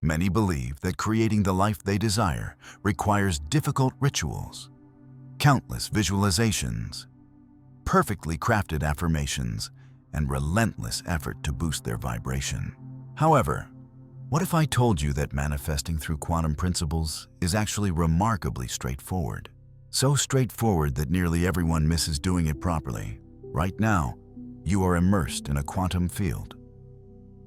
Many believe that creating the life they desire requires difficult rituals, countless visualizations, perfectly crafted affirmations, and relentless effort to boost their vibration. However, what if I told you that manifesting through quantum principles is actually remarkably straightforward? So straightforward that nearly everyone misses doing it properly. Right now, you are immersed in a quantum field,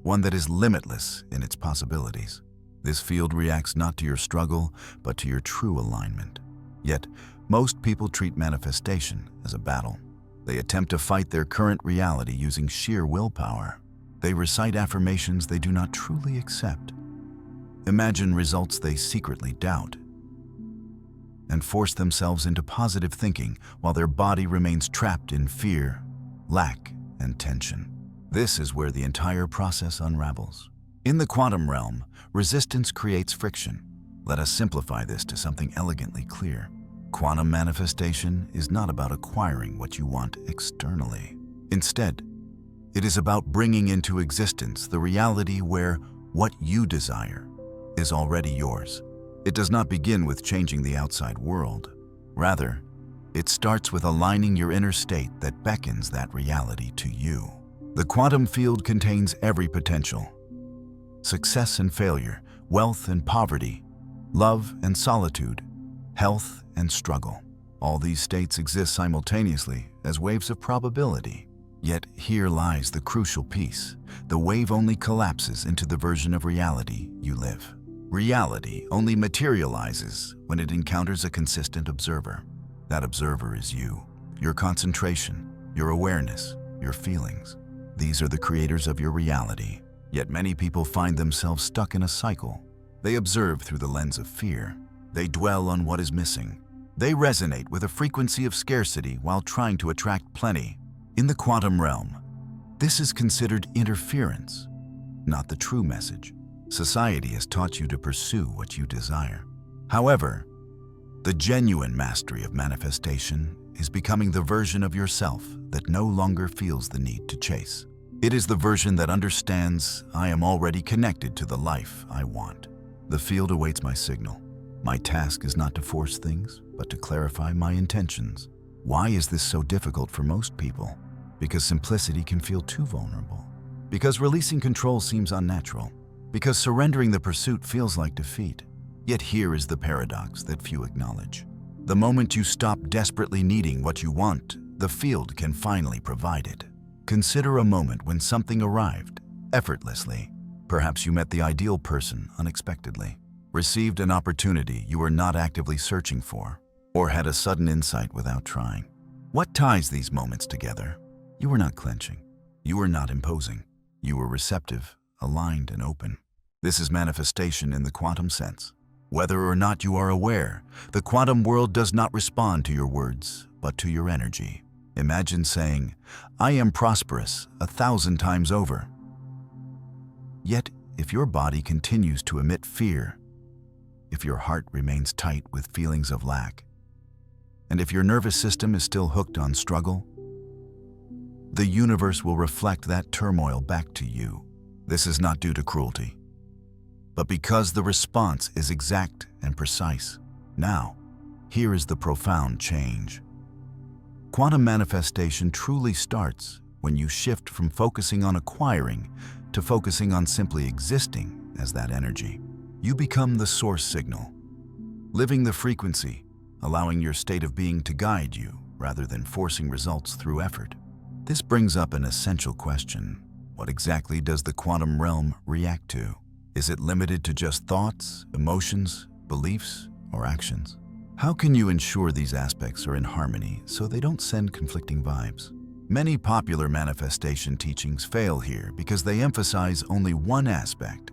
one that is limitless in its possibilities. This field reacts not to your struggle, but to your true alignment. Yet, most people treat manifestation as a battle. They attempt to fight their current reality using sheer willpower. They recite affirmations they do not truly accept, imagine results they secretly doubt, and force themselves into positive thinking while their body remains trapped in fear, lack, and tension. This is where the entire process unravels. In the quantum realm, resistance creates friction. Let us simplify this to something elegantly clear. Quantum manifestation is not about acquiring what you want externally. Instead, it is about bringing into existence the reality where what you desire is already yours. It does not begin with changing the outside world. Rather, it starts with aligning your inner state that beckons that reality to you. The quantum field contains every potential: success and failure, wealth and poverty, love and solitude, health and struggle. All these states exist simultaneously as waves of probability. Yet here lies the crucial piece. The wave only collapses into the version of reality you live. Reality only materializes when it encounters a consistent observer. That observer is you, your concentration, your awareness, your feelings. These are the creators of your reality. Yet many people find themselves stuck in a cycle. They observe through the lens of fear. They dwell on what is missing. They resonate with a frequency of scarcity while trying to attract plenty. In the quantum realm, this is considered interference, not the true message. Society has taught you to pursue what you desire. However, the genuine mastery of manifestation is becoming the version of yourself that no longer feels the need to chase. It is the version that understands, I am already connected to the life I want. The field awaits my signal. My task is not to force things, but to clarify my intentions. Why is this so difficult for most people? Because simplicity can feel too vulnerable. Because releasing control seems unnatural. Because surrendering the pursuit feels like defeat. Yet here is the paradox that few acknowledge. The moment you stop desperately needing what you want, the field can finally provide it. Consider a moment when something arrived, effortlessly. Perhaps you met the ideal person unexpectedly, received an opportunity you were not actively searching for, or had a sudden insight without trying. What ties these moments together? You were not clenching. You were not imposing. You were receptive, aligned, and open. This is manifestation in the quantum sense. Whether or not you are aware, the quantum world does not respond to your words, but to your energy. Imagine saying, I am prosperous 1,000 times over. Yet, if your body continues to emit fear, if your heart remains tight with feelings of lack, and if your nervous system is still hooked on struggle, the universe will reflect that turmoil back to you. This is not due to cruelty, but because the response is exact and precise. Now, here is the profound change. Quantum manifestation truly starts when you shift from focusing on acquiring to focusing on simply existing as that energy. You become the source signal, living the frequency, allowing your state of being to guide you rather than forcing results through effort. This brings up an essential question. What exactly does the quantum realm react to? Is it limited to just thoughts, emotions, beliefs, or actions? How can you ensure these aspects are in harmony so they don't send conflicting vibes? Many popular manifestation teachings fail here because they emphasize only one aspect,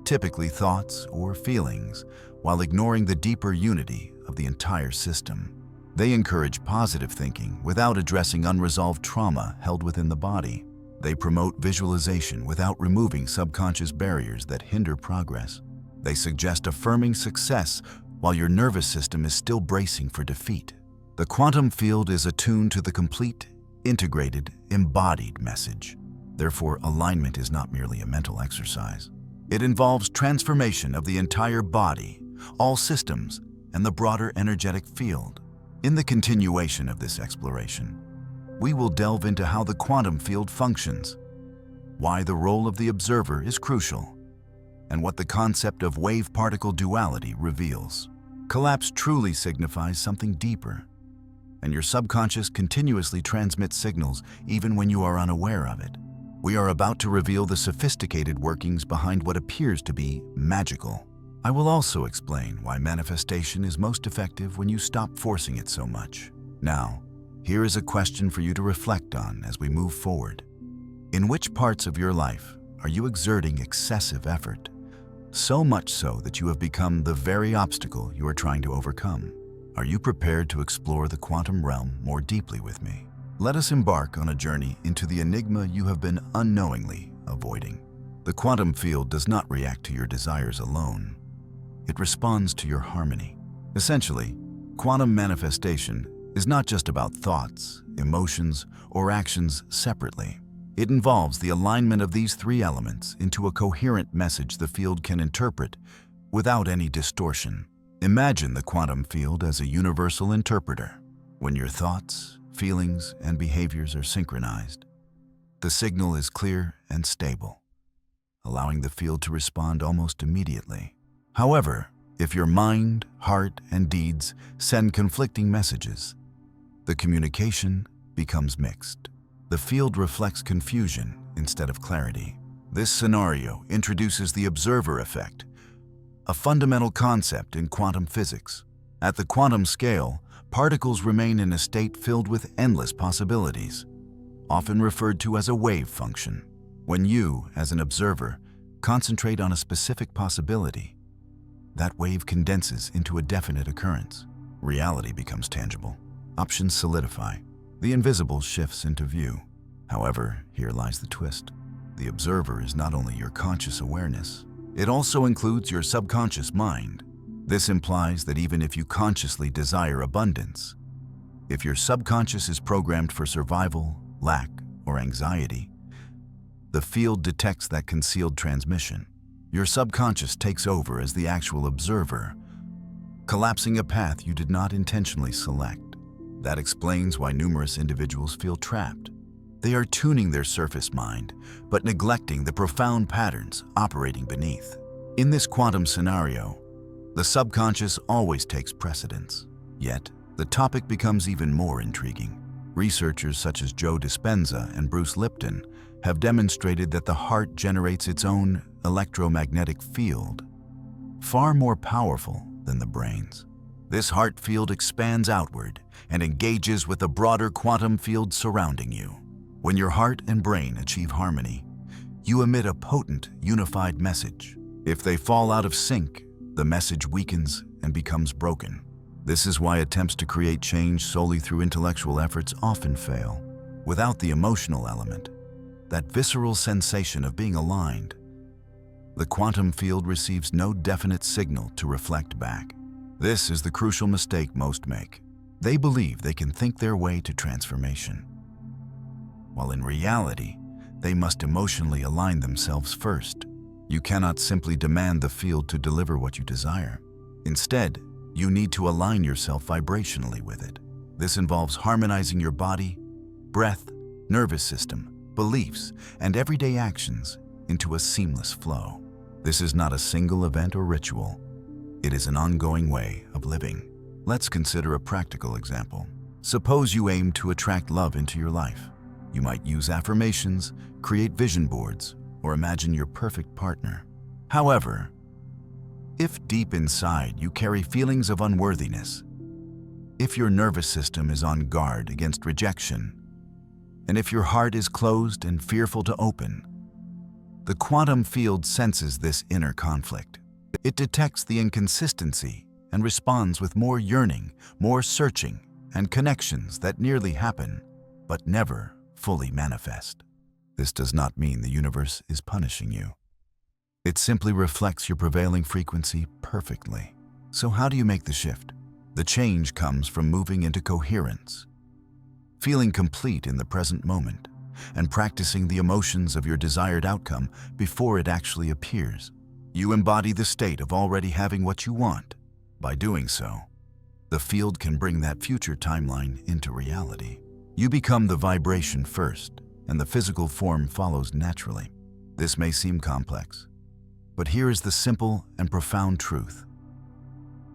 typically thoughts or feelings, while ignoring the deeper unity of the entire system. They encourage positive thinking without addressing unresolved trauma held within the body. They promote visualization without removing subconscious barriers that hinder progress. They suggest affirming success while your nervous system is still bracing for defeat. The quantum field is attuned to the complete, integrated, embodied message. Therefore, alignment is not merely a mental exercise. It involves transformation of the entire body, all systems, and the broader energetic field. In the continuation of this exploration, we will delve into how the quantum field functions, why the role of the observer is crucial, and what the concept of wave-particle duality reveals. Collapse truly signifies something deeper, and your subconscious continuously transmits signals even when you are unaware of it. We are about to reveal the sophisticated workings behind what appears to be magical. I will also explain why manifestation is most effective when you stop forcing it so much. Now, here is a question for you to reflect on as we move forward. In which parts of your life are you exerting excessive effort? So much so that you have become the very obstacle you are trying to overcome. Are you prepared to explore the quantum realm more deeply with me? Let us embark on a journey into the enigma you have been unknowingly avoiding. The quantum field does not react to your desires alone. It responds to your harmony. Essentially, quantum manifestation is not just about thoughts, emotions, or actions separately. It involves the alignment of these three elements into a coherent message the field can interpret without any distortion. Imagine the quantum field as a universal interpreter. When your thoughts, feelings, and behaviors are synchronized, the signal is clear and stable, allowing the field to respond almost immediately. However, if your mind, heart, and deeds send conflicting messages, the communication becomes mixed. The field reflects confusion instead of clarity. This scenario introduces the observer effect, a fundamental concept in quantum physics. At the quantum scale, particles remain in a state filled with endless possibilities, often referred to as a wave function. When you, as an observer, concentrate on a specific possibility, that wave condenses into a definite occurrence. Reality becomes tangible. Options solidify. The invisible shifts into view. However, here lies the twist. The observer is not only your conscious awareness, it also includes your subconscious mind. This implies that even if you consciously desire abundance, if your subconscious is programmed for survival, lack, or anxiety, the field detects that concealed transmission. Your subconscious takes over as the actual observer, collapsing a path you did not intentionally select. That explains why numerous individuals feel trapped. They are tuning their surface mind, but neglecting the profound patterns operating beneath. In this quantum scenario, the subconscious always takes precedence. Yet, the topic becomes even more intriguing. Researchers such as Joe Dispenza and Bruce Lipton have demonstrated that the heart generates its own electromagnetic field, far more powerful than the brain's. This heart field expands outward and engages with the broader quantum field surrounding you. When your heart and brain achieve harmony, you emit a potent, unified message. If they fall out of sync, the message weakens and becomes broken. This is why attempts to create change solely through intellectual efforts often fail. Without the emotional element, that visceral sensation of being aligned, the quantum field receives no definite signal to reflect back. This is the crucial mistake most make. They believe they can think their way to transformation, while in reality, they must emotionally align themselves first. You cannot simply demand the field to deliver what you desire. Instead, you need to align yourself vibrationally with it. This involves harmonizing your body, breath, nervous system, beliefs, and everyday actions into a seamless flow. This is not a single event or ritual. It is an ongoing way of living. Let's consider a practical example. Suppose you aim to attract love into your life. You might use affirmations, create vision boards, or imagine your perfect partner. However, if deep inside you carry feelings of unworthiness, if your nervous system is on guard against rejection, and if your heart is closed and fearful to open, the quantum field senses this inner conflict. It detects the inconsistency and responds with more yearning, more searching, and connections that nearly happen, but never fully manifest. This does not mean the universe is punishing you. It simply reflects your prevailing frequency perfectly. So how do you make the shift? The change comes from moving into coherence, feeling complete in the present moment, and practicing the emotions of your desired outcome before it actually appears. You embody the state of already having what you want. By doing so, the field can bring that future timeline into reality. You become the vibration first, and the physical form follows naturally. This may seem complex, but here is the simple and profound truth.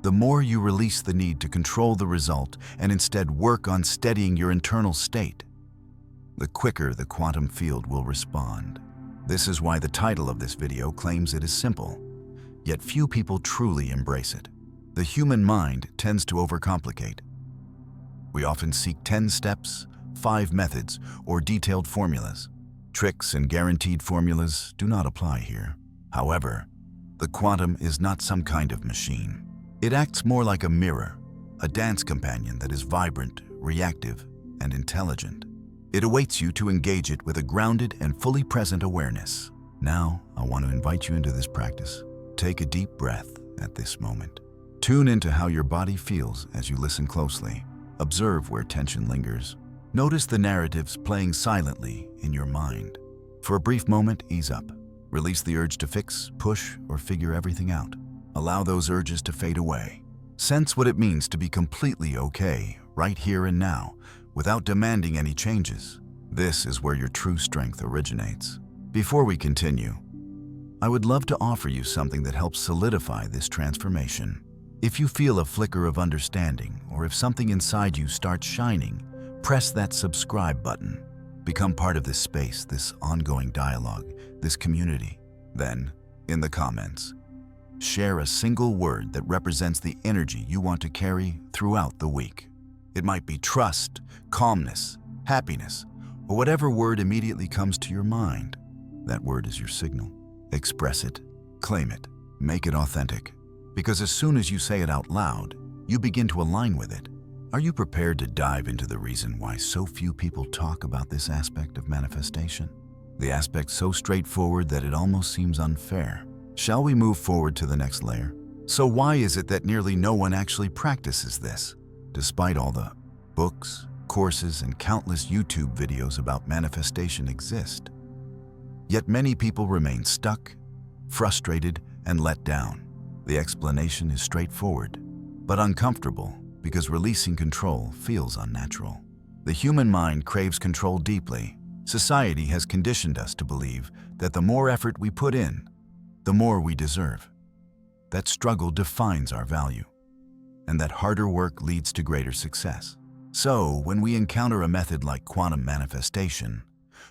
The more you release the need to control the result and instead work on steadying your internal state, the quicker the quantum field will respond. This is why the title of this video claims it is simple, yet few people truly embrace it. The human mind tends to overcomplicate. We often seek 10 steps, 5 methods, or detailed formulas. Tricks and guaranteed formulas do not apply here. However, the quantum is not some kind of machine. It acts more like a mirror, a dance companion that is vibrant, reactive, and intelligent. It awaits you to engage it with a grounded and fully present awareness. Now, I want to invite you into this practice. Take a deep breath at this moment. Tune into how your body feels as you listen closely. Observe where tension lingers. Notice the narratives playing silently in your mind. For a brief moment, ease up. Release the urge to fix, push, or figure everything out. Allow those urges to fade away. Sense what it means to be completely okay, right here and now, without demanding any changes. This is where your true strength originates. Before we continue, I would love to offer you something that helps solidify this transformation. If you feel a flicker of understanding, or if something inside you starts shining, press that subscribe button. Become part of this space, this ongoing dialogue, this community. Then, in the comments, share a single word that represents the energy you want to carry throughout the week. It might be trust, calmness, happiness, or whatever word immediately comes to your mind. That word is your signal. Express it, claim it, make it authentic. Because as soon as you say it out loud, you begin to align with it. Are you prepared to dive into the reason why so few people talk about this aspect of manifestation? The aspect so straightforward that it almost seems unfair. Shall we move forward to the next layer? So why is it that nearly no one actually practices this? Despite all the books, courses, and countless YouTube videos about manifestation exist. Yet many people remain stuck, frustrated, and let down. The explanation is straightforward, but uncomfortable because releasing control feels unnatural. The human mind craves control deeply. Society has conditioned us to believe that the more effort we put in, the more we deserve. That struggle defines our value, and that harder work leads to greater success. So, when we encounter a method like quantum manifestation,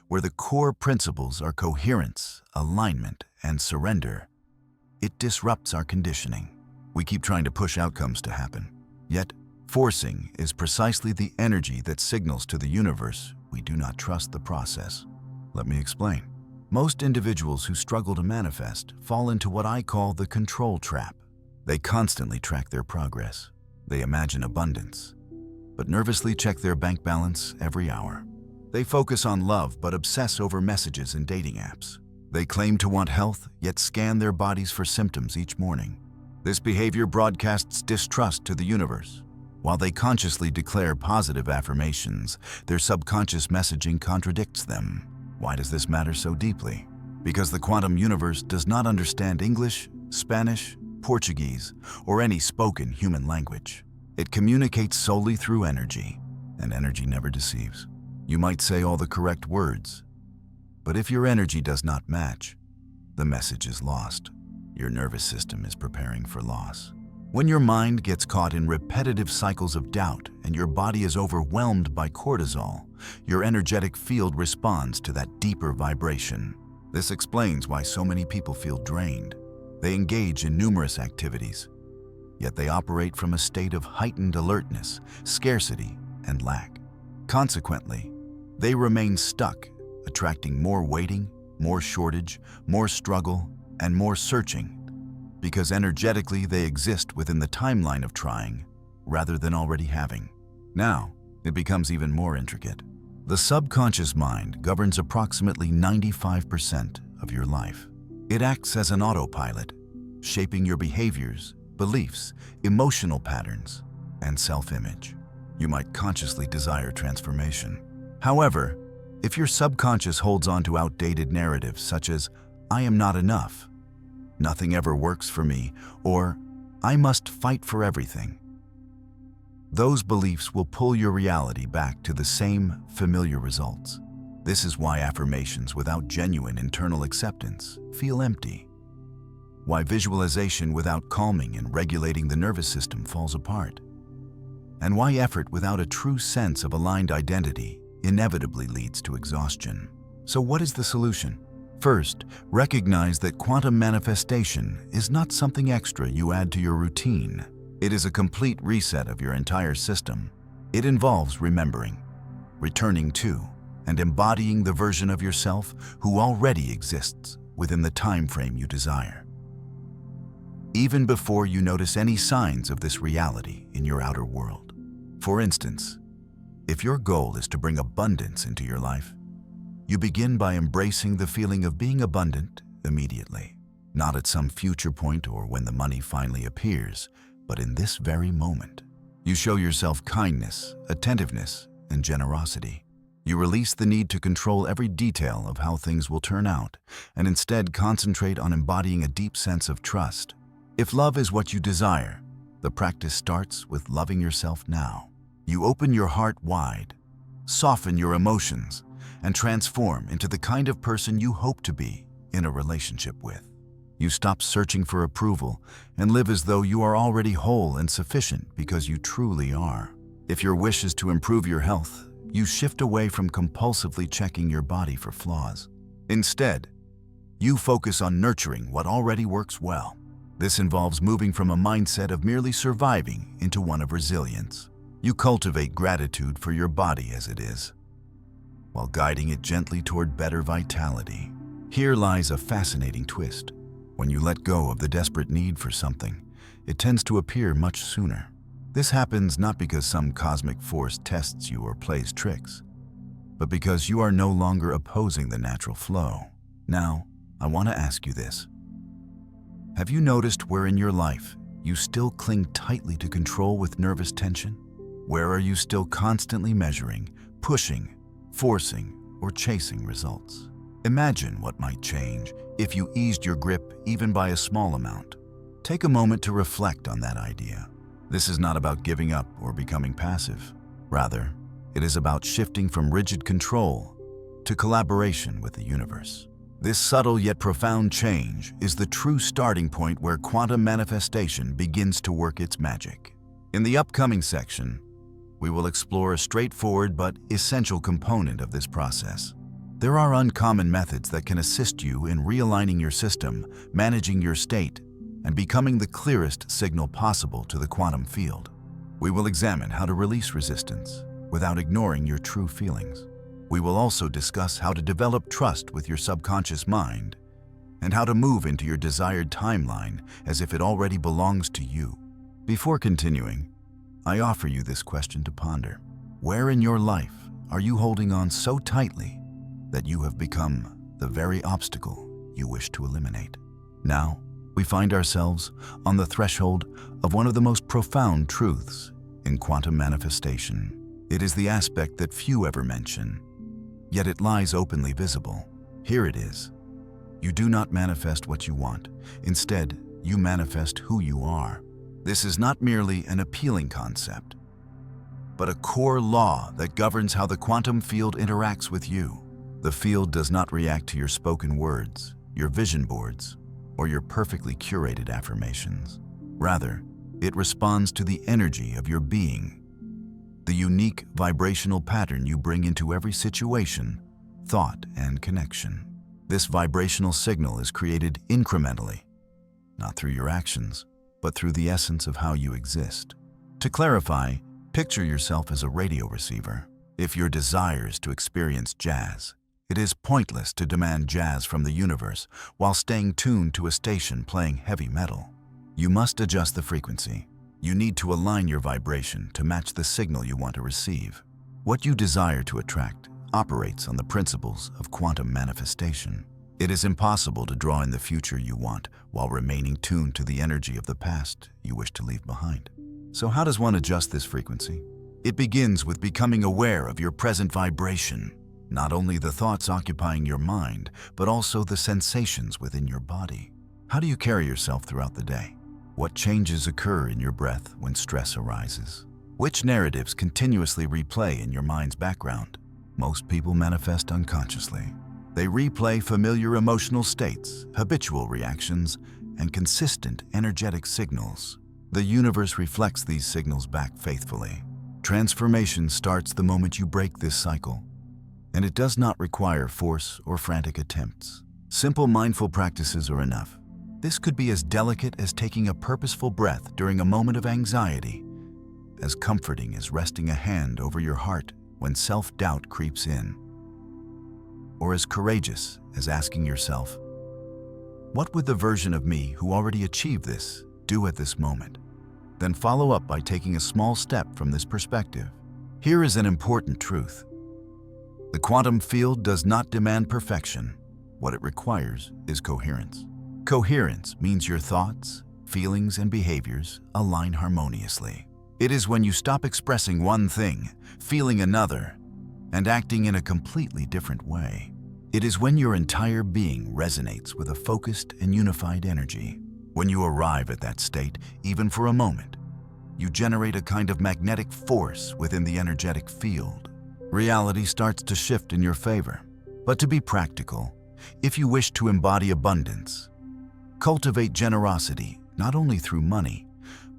where the core principles are coherence, alignment, and surrender, it disrupts our conditioning. We keep trying to push outcomes to happen. Yet, forcing is precisely the energy that signals to the universe we do not trust the process. Let me explain. Most individuals who struggle to manifest fall into what I call the control trap. They constantly track their progress. They imagine abundance, but nervously check their bank balance every hour. They focus on love but obsess over messages and dating apps. They claim to want health, yet scan their bodies for symptoms each morning. This behavior broadcasts distrust to the universe. While they consciously declare positive affirmations, their subconscious messaging contradicts them. Why does this matter so deeply? Because the quantum universe does not understand English, Spanish, Portuguese, or any spoken human language. It communicates solely through energy, and energy never deceives. You might say all the correct words, but if your energy does not match, the message is lost. Your nervous system is preparing for loss. When your mind gets caught in repetitive cycles of doubt and your body is overwhelmed by cortisol, your energetic field responds to that deeper vibration. This explains why so many people feel drained. They engage in numerous activities, yet they operate from a state of heightened alertness, scarcity, and lack. Consequently, they remain stuck, attracting more waiting, more shortage, more struggle, and more searching, because energetically they exist within the timeline of trying rather than already having. Now, it becomes even more intricate. The subconscious mind governs approximately 95% of your life. It acts as an autopilot, shaping your behaviors, beliefs, emotional patterns, and self-image. You might consciously desire transformation. However, if your subconscious holds on to outdated narratives such as, "I am not enough," nothing ever works for me, or I must fight for everything. Those beliefs will pull your reality back to the same familiar results. This is why affirmations without genuine internal acceptance feel empty. Why visualization without calming and regulating the nervous system falls apart. And why effort without a true sense of aligned identity inevitably leads to exhaustion. So what is the solution? First, recognize that quantum manifestation is not something extra you add to your routine. It is a complete reset of your entire system. It involves remembering, returning to, and embodying the version of yourself who already exists within the time frame you desire. Even before you notice any signs of this reality in your outer world. For instance, if your goal is to bring abundance into your life, you begin by embracing the feeling of being abundant immediately, not at some future point or when the money finally appears, but in this very moment. You show yourself kindness, attentiveness, and generosity. You release the need to control every detail of how things will turn out, and instead concentrate on embodying a deep sense of trust. If love is what you desire, the practice starts with loving yourself now. You open your heart wide, soften your emotions, and transform into the kind of person you hope to be in a relationship with. You stop searching for approval and live as though you are already whole and sufficient because you truly are. If your wish is to improve your health, you shift away from compulsively checking your body for flaws. Instead, you focus on nurturing what already works well. This involves moving from a mindset of merely surviving into one of resilience. You cultivate gratitude for your body as it is, while guiding it gently toward better vitality. Here lies a fascinating twist. When you let go of the desperate need for something, it tends to appear much sooner. This happens not because some cosmic force tests you or plays tricks, but because you are no longer opposing the natural flow. Now, I want to ask you this. Have you noticed where in your life you still cling tightly to control with nervous tension? Where are you still constantly measuring, pushing, forcing, or chasing results? Imagine what might change if you eased your grip even by a small amount. Take a moment to reflect on that idea. This is not about giving up or becoming passive. Rather, it is about shifting from rigid control to collaboration with the universe. This subtle yet profound change is the true starting point where quantum manifestation begins to work its magic. In the upcoming section, we will explore a straightforward but essential component of this process. There are uncommon methods that can assist you in realigning your system, managing your state, and becoming the clearest signal possible to the quantum field. We will examine how to release resistance without ignoring your true feelings. We will also discuss how to develop trust with your subconscious mind and how to move into your desired timeline as if it already belongs to you. Before continuing, I offer you this question to ponder. Where in your life are you holding on so tightly that you have become the very obstacle you wish to eliminate? Now, we find ourselves on the threshold of one of the most profound truths in quantum manifestation. It is the aspect that few ever mention, yet it lies openly visible. Here it is. You do not manifest what you want. Instead, you manifest who you are. This is not merely an appealing concept, but a core law that governs how the quantum field interacts with you. The field does not react to your spoken words, your vision boards, or your perfectly curated affirmations. Rather, it responds to the energy of your being, the unique vibrational pattern you bring into every situation, thought, and connection. This vibrational signal is created incrementally, not through your actions, but through the essence of how you exist. To clarify, picture yourself as a radio receiver. If your desire is to experience jazz, it is pointless to demand jazz from the universe while staying tuned to a station playing heavy metal. You must adjust the frequency. You need to align your vibration to match the signal you want to receive. What you desire to attract operates on the principles of quantum manifestation. It is impossible to draw in the future you want while remaining tuned to the energy of the past you wish to leave behind. So how does one adjust this frequency? It begins with becoming aware of your present vibration, not only the thoughts occupying your mind, but also the sensations within your body. How do you carry yourself throughout the day? What changes occur in your breath when stress arises? Which narratives continuously replay in your mind's background? Most people manifest unconsciously. They replay familiar emotional states, habitual reactions, and consistent energetic signals. The universe reflects these signals back faithfully. Transformation starts the moment you break this cycle, and it does not require force or frantic attempts. Simple mindful practices are enough. This could be as delicate as taking a purposeful breath during a moment of anxiety, as comforting as resting a hand over your heart when self-doubt creeps in, or as courageous as asking yourself, what would the version of me who already achieved this do at this moment? Then follow up by taking a small step from this perspective. Here is an important truth. The quantum field does not demand perfection. What it requires is coherence. Coherence means your thoughts, feelings, and behaviors align harmoniously. It is when you stop expressing one thing, feeling another, and acting in a completely different way. It is when your entire being resonates with a focused and unified energy. When you arrive at that state, even for a moment, you generate a kind of magnetic force within the energetic field. Reality starts to shift in your favor. But to be practical, if you wish to embody abundance, cultivate generosity not only through money,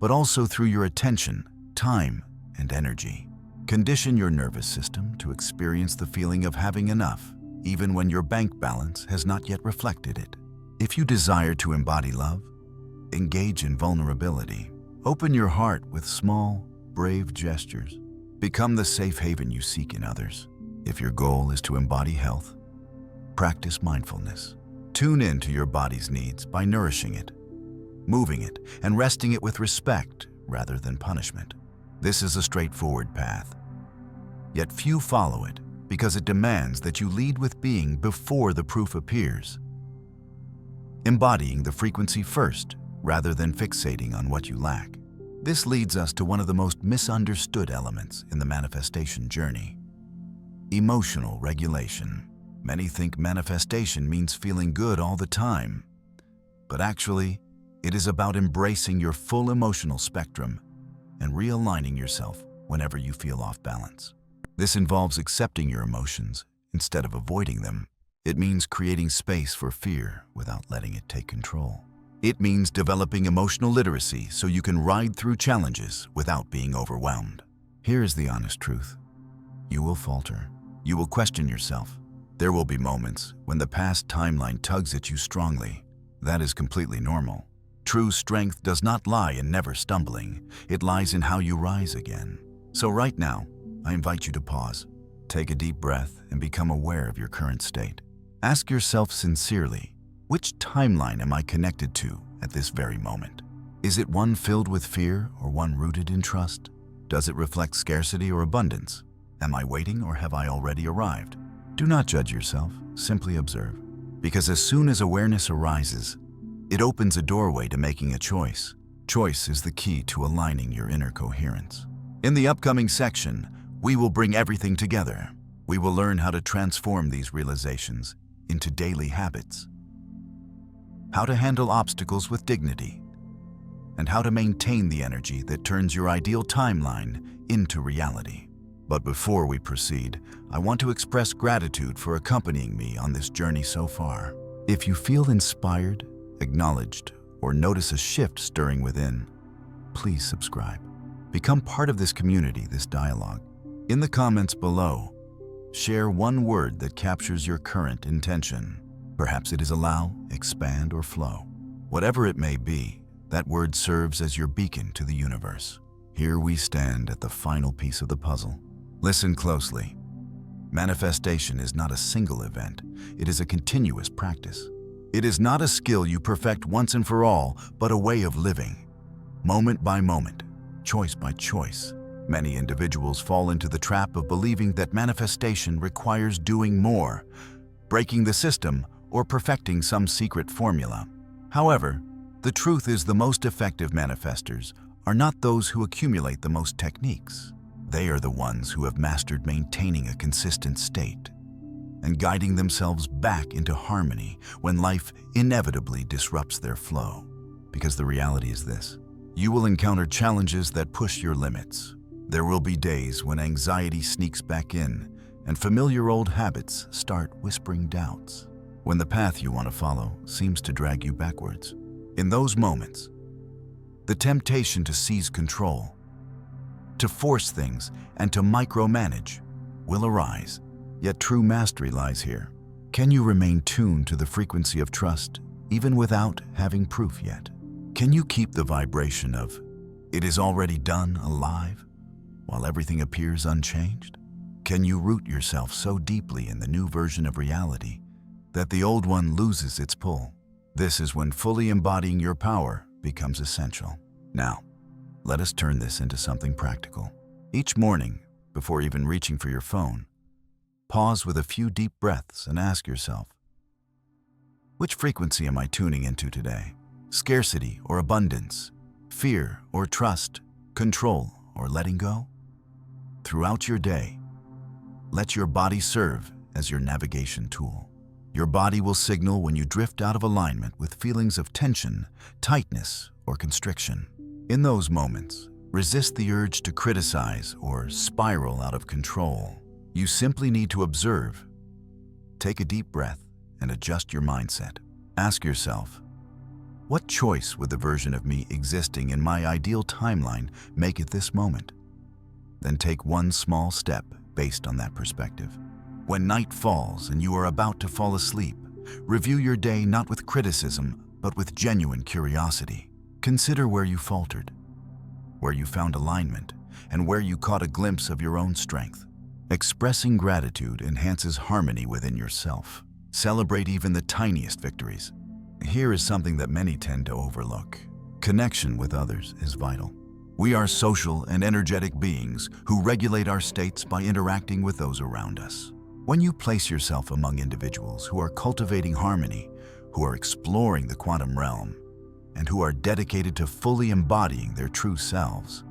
but also through your attention, time, and energy. Condition your nervous system to experience the feeling of having enough, even when your bank balance has not yet reflected it. If you desire to embody love, engage in vulnerability. Open your heart with small, brave gestures. Become the safe haven you seek in others. If your goal is to embody health, practice mindfulness. Tune in to your body's needs by nourishing it, moving it, and resting it with respect rather than punishment. This is a straightforward path. Yet few follow it because it demands that you lead with being before the proof appears. Embodying the frequency first rather than fixating on what you lack. This leads us to one of the most misunderstood elements in the manifestation journey: emotional regulation. Many think manifestation means feeling good all the time, but actually, it is about embracing your full emotional spectrum and realigning yourself whenever you feel off balance. This involves accepting your emotions instead of avoiding them. It means creating space for fear without letting it take control. It means developing emotional literacy so you can ride through challenges without being overwhelmed. Here is the honest truth. You will falter. You will question yourself. There will be moments when the past timeline tugs at you strongly. That is completely normal. True strength does not lie in never stumbling. It lies in how you rise again. So right now, I invite you to pause. Take a deep breath and become aware of your current state. Ask yourself sincerely, which timeline am I connected to at this very moment? Is it one filled with fear or one rooted in trust? Does it reflect scarcity or abundance? Am I waiting or have I already arrived? Do not judge yourself, simply observe. Because as soon as awareness arises, it opens a doorway to making a choice. Choice is the key to aligning your inner coherence. In the upcoming section, we will bring everything together. We will learn how to transform these realizations into daily habits, how to handle obstacles with dignity, and how to maintain the energy that turns your ideal timeline into reality. But before we proceed, I want to express gratitude for accompanying me on this journey so far. If you feel inspired, acknowledged, or notice a shift stirring within, please subscribe. Become part of this community, this dialogue. In the comments below, share one word that captures your current intention. Perhaps it is allow, expand, or flow. Whatever it may be, that word serves as your beacon to the universe. Here we stand at the final piece of the puzzle. Listen closely. Manifestation is not a single event. It is a continuous practice. It is not a skill you perfect once and for all, but a way of living. Moment by moment, choice by choice. Many individuals fall into the trap of believing that manifestation requires doing more, breaking the system, or perfecting some secret formula. However, the truth is the most effective manifestors are not those who accumulate the most techniques. They are the ones who have mastered maintaining a consistent state. and guiding themselves back into harmony when life inevitably disrupts their flow. Because the reality is this: you will encounter challenges that push your limits. There will be days when anxiety sneaks back in and familiar old habits start whispering doubts, when the path you want to follow seems to drag you backwards. In those moments, the temptation to seize control, to force things, and to micromanage will arise. Yet true mastery lies here. Can you remain tuned to the frequency of trust even without having proof yet? Can you keep the vibration of "it is already done" alive while everything appears unchanged? Can you root yourself so deeply in the new version of reality that the old one loses its pull? This is when fully embodying your power becomes essential. Now, let us turn this into something practical. Each morning, before even reaching for your phone, pause with a few deep breaths and ask yourself, which frequency am I tuning into today? Scarcity or abundance? Fear or trust? Control or letting go? Throughout your day, let your body serve as your navigation tool. Your body will signal when you drift out of alignment with feelings of tension, tightness, or constriction. In those moments, resist the urge to criticize or spiral out of control. You simply need to observe, take a deep breath, and adjust your mindset. Ask yourself, what choice would the version of me existing in my ideal timeline make at this moment? Then take one small step based on that perspective. When night falls and you are about to fall asleep, review your day not with criticism, but with genuine curiosity. Consider where you faltered, where you found alignment, and where you caught a glimpse of your own strength. Expressing gratitude enhances harmony within yourself. Celebrate even the tiniest victories. Here is something that many tend to overlook. Connection with others is vital. We are social and energetic beings who regulate our states by interacting with those around us. When you place yourself among individuals who are cultivating harmony, who are exploring the quantum realm, and who are dedicated to fully embodying their true selves,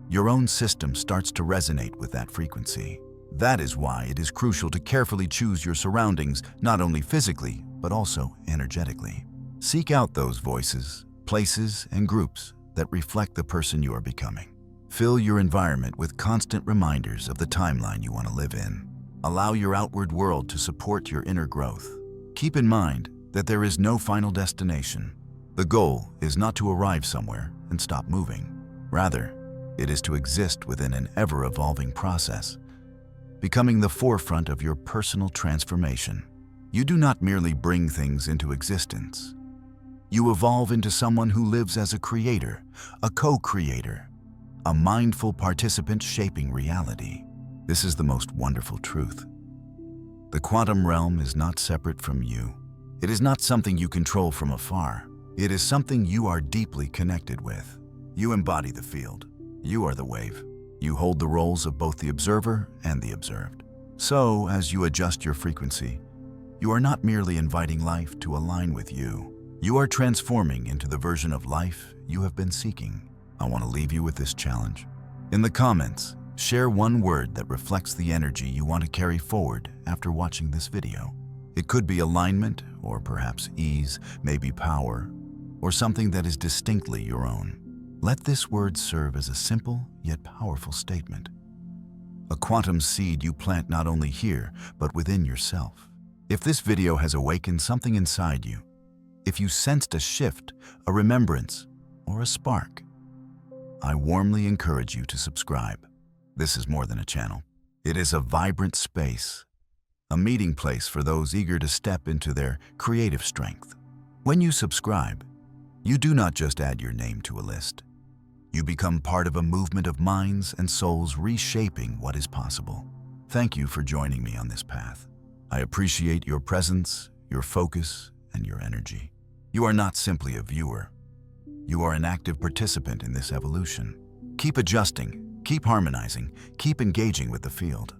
your own system starts to resonate with that frequency. That is why it is crucial to carefully choose your surroundings, not only physically, but also energetically. Seek out those voices, places, and groups that reflect the person you are becoming. Fill your environment with constant reminders of the timeline you want to live in. Allow your outward world to support your inner growth. Keep in mind that there is no final destination. The goal is not to arrive somewhere and stop moving. Rather, it is to exist within an ever-evolving process, becoming the forefront of your personal transformation. You do not merely bring things into existence. You evolve into someone who lives as a creator, a co-creator, a mindful participant shaping reality. This is the most wonderful truth. The quantum realm is not separate from you. It is not something you control from afar. It is something you are deeply connected with. You embody the field. You are the wave. You hold the roles of both the observer and the observed. So, as you adjust your frequency, you are not merely inviting life to align with you. You are transforming into the version of life you have been seeking. I want to leave you with this challenge. In the comments, share one word that reflects the energy you want to carry forward after watching this video. It could be alignment, or perhaps ease, maybe power, or something that is distinctly your own. Let this word serve as a simple yet powerful statement. A quantum seed you plant not only here, but within yourself. If this video has awakened something inside you, if you sensed a shift, a remembrance, or a spark, I warmly encourage you to subscribe. This is more than a channel. It is a vibrant space, a meeting place for those eager to step into their creative strength. When you subscribe, you do not just add your name to a list. You become part of a movement of minds and souls reshaping what is possible. Thank you for joining me on this path. I appreciate your presence, your focus, and your energy. You are not simply a viewer. You are an active participant in this evolution. Keep adjusting, keep harmonizing, keep engaging with the field.